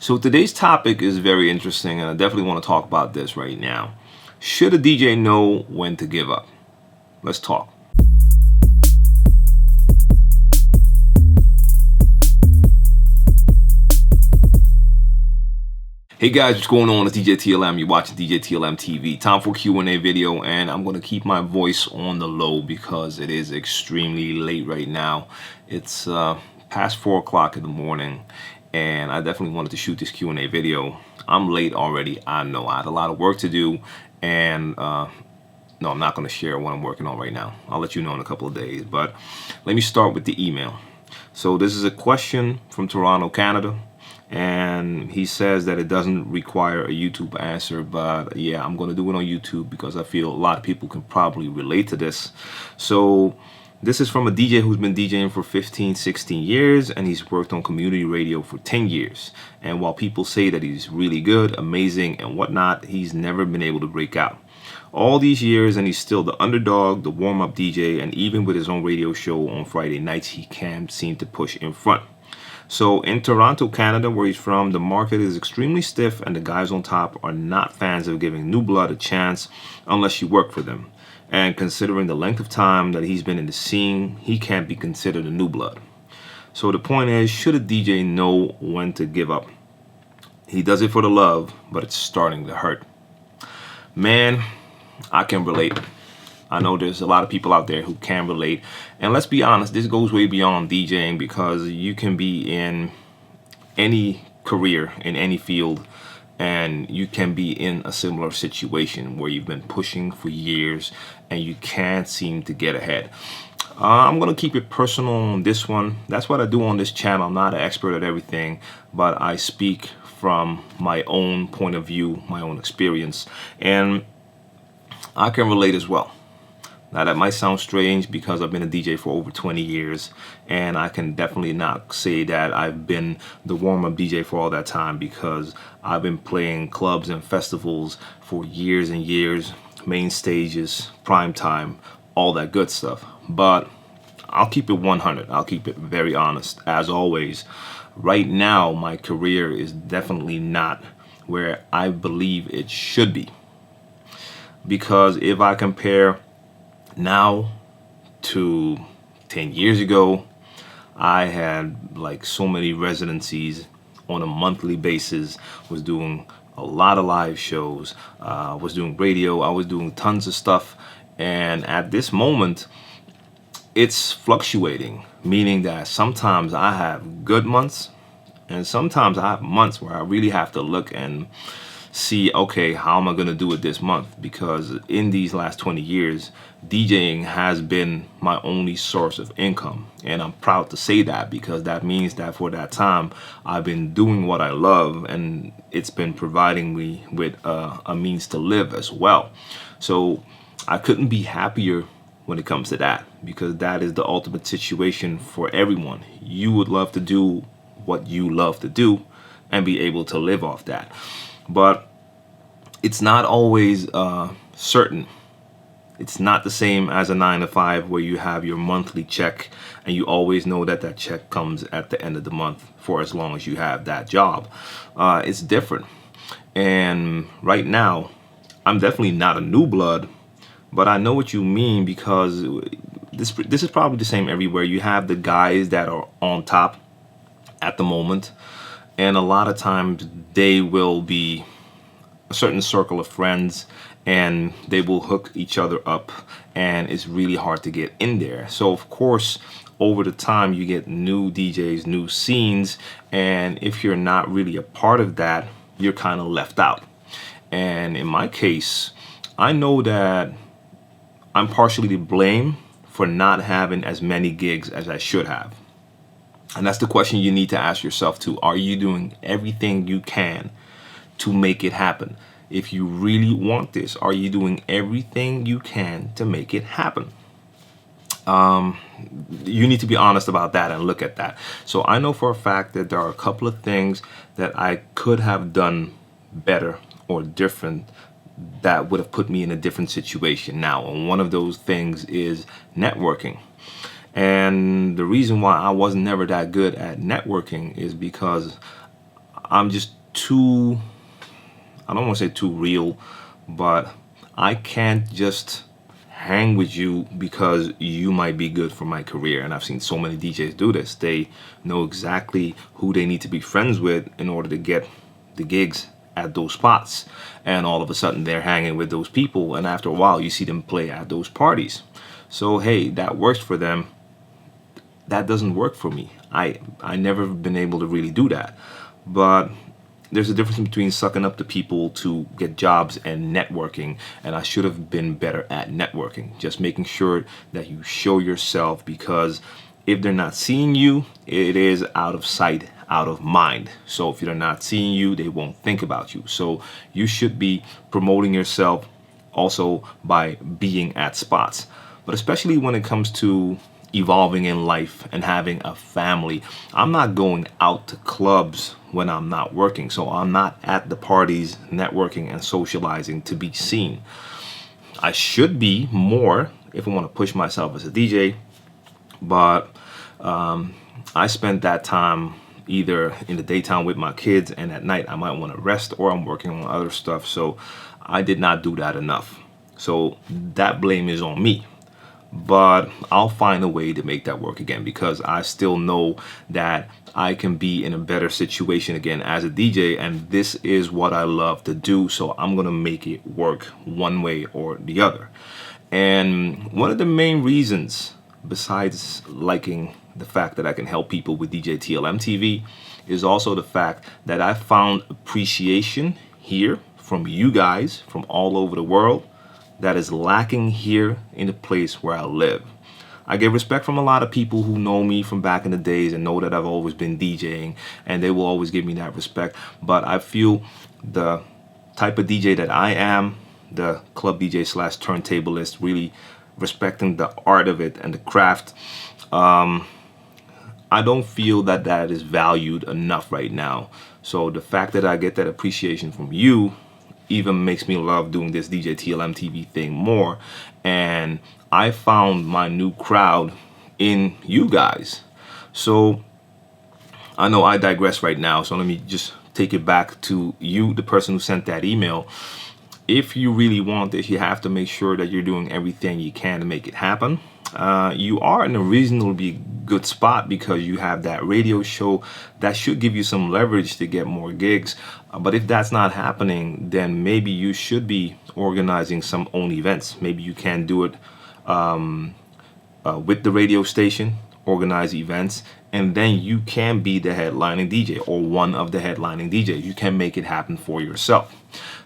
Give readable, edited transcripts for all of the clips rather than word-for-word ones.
So today's topic is very interesting, and I definitely want to talk about this right now. Should a DJ know when to give up? Let's talk. Hey guys, what's going on? It's DJ TLM. You're watching DJ TLM TV. Time for Q&A video, and I'm going to keep my voice on the low because it is extremely late right now. It's past 4 o'clock in the morning, and I definitely wanted to shoot this Q&A video. I'm late already. I know I had a lot of work to do, and no, I'm not going to share what I'm working on right now. I'll let you know in a couple of days, but let me start with the email. So this is a question from Toronto, Canada. And he says that it doesn't require a YouTube answer, but yeah, I'm going to do it on YouTube because I feel a lot of people can probably relate to this. So this is from a DJ who's been DJing for 15, 16 years, and he's worked on community radio for 10 years. And while people say that he's really good, amazing, and whatnot, he's never been able to break out. All these years, and he's still the underdog, the warm-up DJ, and even with his own radio show on Friday nights, he can't seem to push in front. So in Toronto, Canada, where he's from, the market is extremely stiff, and the guys on top are not fans of giving new blood a chance unless you work for them. And considering the length of time that he's been in the scene, he can't be considered a new blood. So the point is, should a DJ know when to give up? He does it for the love, but it's starting to hurt. Man, I can relate. I know there's a lot of people out there who can relate. And let's be honest, this goes way beyond DJing, because you can be in any career, in any field, and you can be in a similar situation where you've been pushing for years and you can't seem to get ahead. I'm going to keep it personal on this one. That's what I do on this channel. I'm not an expert at everything, but I speak from my own point of view, my own experience, and I can relate as well. Now that might sound strange because I've been a DJ for over 20 years, and I can definitely not say that I've been the warm-up DJ for all that time, because I've been playing clubs and festivals for years and years, main stages, prime time, all that good stuff. But I'll keep it 100. I'll keep it very honest. As always, right now my career is definitely not where I believe it should be, because if I compare now to 10 years ago, I had like so many residencies on a monthly basis, was doing a lot of live shows, was doing radio, I was doing tons of stuff. And at this moment, it's fluctuating, meaning that sometimes I have good months, and sometimes I have months where I really have to look and see, okay, how am I going to do it this month? Because in these last 20 years, DJing has been my only source of income. And I'm proud to say that, because that means that for that time, I've been doing what I love, and it's been providing me with a means to live as well. So I couldn't be happier when it comes to that, because that is the ultimate situation for everyone. You would love to do what you love to do and be able to live off that. But it's not always certain. It's not the same as a 9-to-5 where you have your monthly check and you always know that that check comes at the end of the month for as long as you have that job. It's different. And right now, I'm definitely not a new blood, but I know what you mean, because this is probably the same everywhere. You have the guys that are on top at the moment, and a lot of times they will be a certain circle of friends, and they will hook each other up, and it's really hard to get in there. So of course, over the time, you get new DJs, new scenes, and if you're not really a part of that, you're kind of left out. And in my case, I know that I'm partially to blame for not having as many gigs as I should have. And that's the question you need to ask yourself too. Are you doing everything you can to make it happen? If you really want this, are you doing everything you can to make it happen? You need to be honest about that and look at that. So I know for a fact that there are a couple of things that I could have done better or different that would have put me in a different situation now. And one of those things is networking. And the reason why I was never that good at networking is because I'm just too, I don't want to say too real, but I can't just hang with you because you might be good for my career. And I've seen so many DJs do this. They know exactly who they need to be friends with in order to get the gigs at those spots. And all of a sudden they're hanging with those people. And after a while, you see them play at those parties. So, hey, that works for them. That doesn't work for me. I never been able to really do that. But there's a difference between sucking up to people to get jobs and networking, and I should have been better at networking. Just making sure that you show yourself, because if they're not seeing you, it is out of sight, out of mind. So if they're not seeing you, they won't think about you. So you should be promoting yourself also by being at spots. But especially when it comes to evolving in life and having a family, I'm not going out to clubs when I'm not working. So I'm not at the parties networking and socializing to be seen. I should be more if I want to push myself as a DJ, but I spent that time either in the daytime with my kids, and at night I might want to rest, or I'm working on other stuff. So I did not do that enough. So that blame is on me. But I'll find a way to make that work again, because I still know that I can be in a better situation again as a DJ, and this is what I love to do. So I'm going to make it work one way or the other. And one of the main reasons, besides liking the fact that I can help people with DJ TLM TV, is also the fact that I found appreciation here from you guys from all over the world that is lacking here in the place where I live. I get respect from a lot of people who know me from back in the days and know that I've always been DJing, and they will always give me that respect. But I feel the type of DJ that I am, the club DJ / turntablist, really respecting the art of it and the craft, I don't feel that that is valued enough right now. So the fact that I get that appreciation from you even makes me love doing this DJ TLM TV thing more. And I found my new crowd in you guys. So I know I digress right now, so let me just take it back to you, the person who sent that email. If you really want this, you have to make sure that you're doing everything you can to make it happen. You are in a reasonably good spot because you have that radio show that should give you some leverage to get more gigs. But if that's not happening, then maybe you should be organizing some own events. Maybe you can do it with the radio station, organize events, and then you can be the headlining DJ or one of the headlining DJs. You can make it happen for yourself.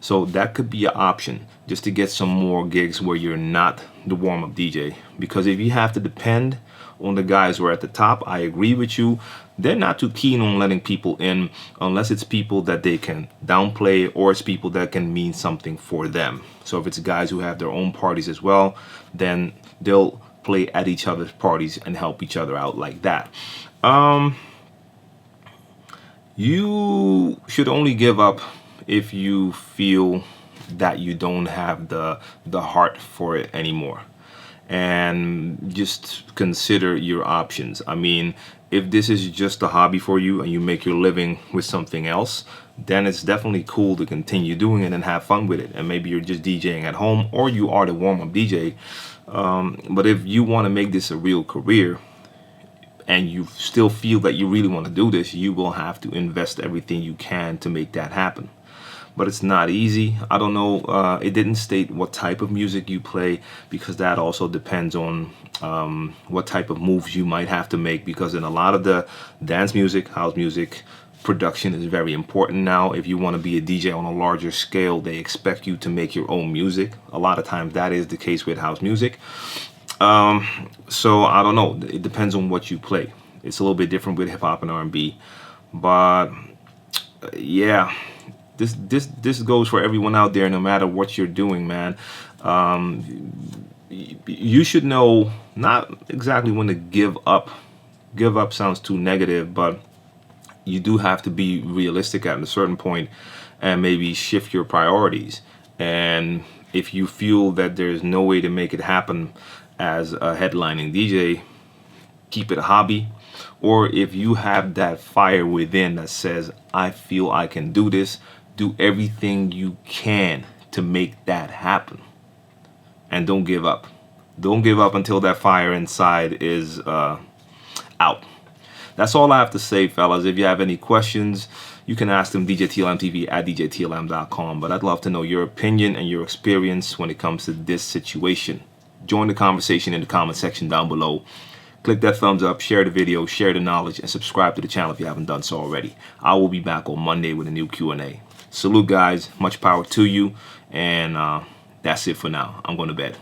So that could be an option, just to get some more gigs where you're not the warm-up DJ. Because if you have to depend on the guys who are at the top, I agree with you. They're not too keen on letting people in unless it's people that they can downplay, or it's people that can mean something for them. So if it's guys who have their own parties as well, then they'll play at each other's parties and help each other out like that. You should only give up if you feel that you don't have the heart for it anymore. And just consider your options. I mean, if this is just a hobby for you and you make your living with something else, then it's definitely cool to continue doing it and have fun with it. And maybe you're just DJing at home, or you are the warm-up DJ. But if you want to make this a real career, and you still feel that you really want to do this, you will have to invest everything you can to make that happen. But it's not easy. I don't know, it didn't state what type of music you play, because that also depends on what type of moves you might have to make, because in a lot of the dance music, house music, production is very important now. If you want to be a DJ on a larger scale, they expect you to make your own music. A lot of times that is the case with house music. So I don't know, it depends on what you play. It's a little bit different with hip-hop and R&B, but yeah, this goes for everyone out there, no matter what you're doing, man. You should know not exactly when to give up. Give up sounds too negative, but you do have to be realistic at a certain point and maybe shift your priorities. And if you feel that there's no way to make it happen as a headlining DJ, keep it a hobby. or if you have that fire within that says, I feel I can do this, do everything you can to make that happen. And don't give up. Don't give up until that fire inside is out. That's all I have to say, fellas. If you have any questions, you can ask them DJTLMTV at DJTLM.com. But I'd love to know your opinion and your experience when it comes to this situation. Join the conversation in the comment section down below. Click that thumbs up, share the video, share the knowledge, and subscribe to the channel if you haven't done so already. I will be back on Monday with a new Q&A. Salute, guys. Much power to you. And that's it for now. I'm going to bed.